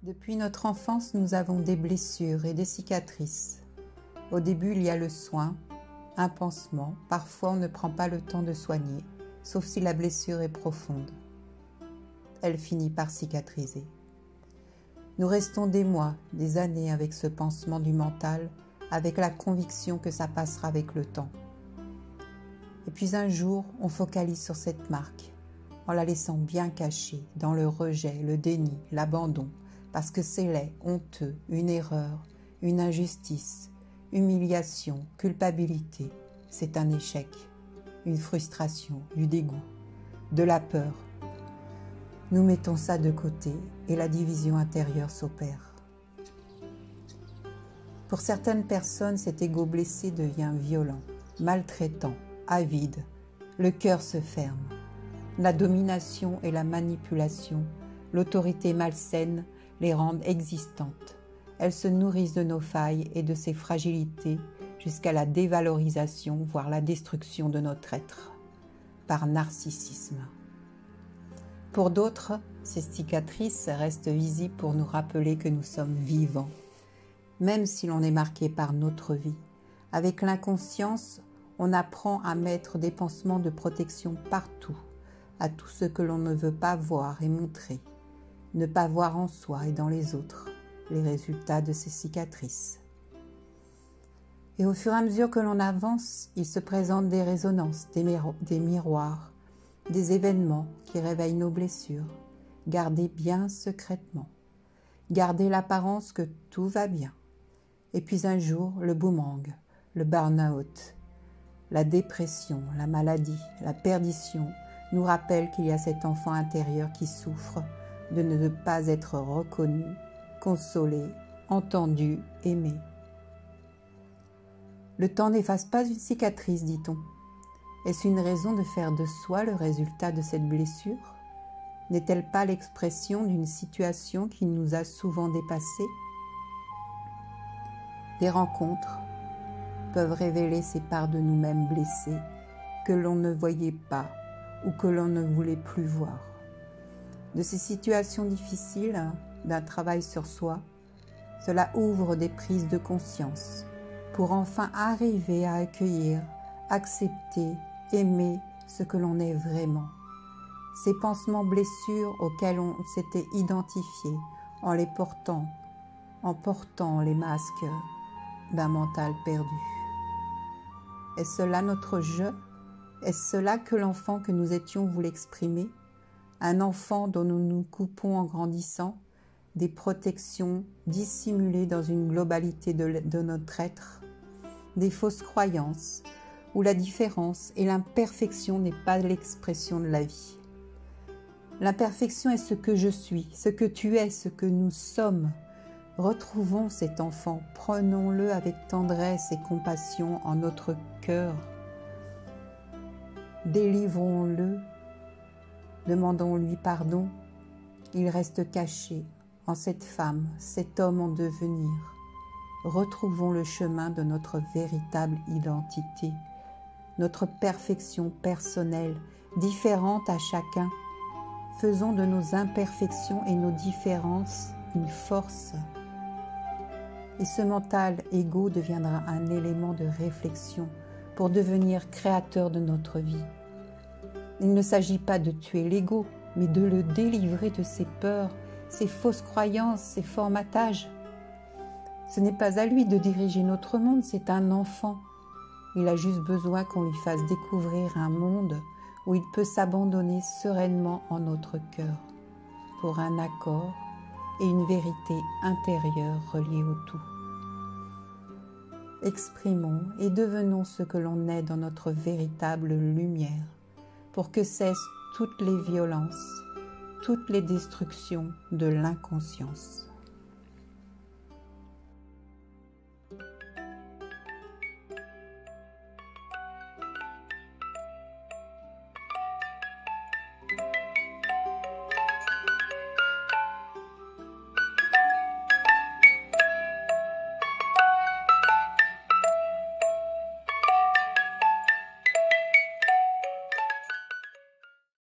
Depuis notre enfance, nous avons des blessures et des cicatrices. Au début, il y a le soin, un pansement. Parfois, on ne prend pas le temps de soigner, sauf si la blessure est profonde. Elle finit par cicatriser. Nous restons des mois, des années avec ce pansement du mental, avec la conviction que ça passera avec le temps. Et puis un jour, on focalise sur cette marque, en la laissant bien cachée dans le rejet, le déni, l'abandon, parce que c'est laid, honteux, une erreur, une injustice, humiliation, culpabilité. C'est un échec, une frustration, du dégoût, de la peur. Nous mettons ça de côté et la division intérieure s'opère. Pour certaines personnes, cet ego blessé devient violent, maltraitant, avide. Le cœur se ferme. La domination et la manipulation, l'autorité malsaine les rendent existantes. Elles se nourrissent de nos failles et de ses fragilités jusqu'à la dévalorisation, voire la destruction de notre être, par narcissisme. Pour d'autres, ces cicatrices restent visibles pour nous rappeler que nous sommes vivants, même si l'on est marqué par notre vie. Avec l'inconscience, on apprend à mettre des pansements de protection partout, à tout ce que l'on ne veut pas voir et montrer, ne pas voir en soi et dans les autres les résultats de ces cicatrices. Et au fur et à mesure que l'on avance, il se présente des résonances, des miroirs, des événements qui réveillent nos blessures, gardées bien secrètement, garder l'apparence que tout va bien. Et puis un jour, le boomerang, le burn-out, la dépression, la maladie, la perdition nous rappellent qu'il y a cet enfant intérieur qui souffre de ne pas être reconnu, consolé, entendu, aimé. Le temps n'efface pas une cicatrice, dit-on. Est-ce une raison de faire de soi le résultat de cette blessure? N'est-elle pas l'expression d'une situation qui nous a souvent dépassés? Des rencontres peuvent révéler ces parts de nous-mêmes blessées que l'on ne voyait pas ou que l'on ne voulait plus voir. De ces situations difficiles, d'un travail sur soi, cela ouvre des prises de conscience pour enfin arriver à accueillir, accepter, aimer ce que l'on est vraiment. Ces pansements blessures auxquels on s'était identifié en les portant, en portant les masques d'un mental perdu. Est-ce cela notre jeu? Est-ce cela que l'enfant que nous étions voulait exprimer? Un enfant dont nous nous coupons en grandissant, des protections dissimulées dans une globalité de notre être, des fausses croyances, où la différence et l'imperfection n'est pas l'expression de la vie. L'imperfection est ce que je suis, ce que tu es, ce que nous sommes. Retrouvons cet enfant, prenons-le avec tendresse et compassion en notre cœur. Délivrons-le, demandons-lui pardon. Il reste caché en cette femme, cet homme en devenir. Retrouvons le chemin de notre véritable identité, notre perfection personnelle, différente à chacun. Faisons de nos imperfections et nos différences une force. Et ce mental égo deviendra un élément de réflexion pour devenir créateur de notre vie. Il ne s'agit pas de tuer l'ego, mais de le délivrer de ses peurs, ses fausses croyances, ses formatages. Ce n'est pas à lui de diriger notre monde, c'est un enfant. Il a juste besoin qu'on lui fasse découvrir un monde où il peut s'abandonner sereinement en notre cœur pour un accord et une vérité intérieure reliée au tout. Exprimons et devenons ce que l'on est dans notre véritable lumière pour que cessent toutes les violences, toutes les destructions de l'inconscience.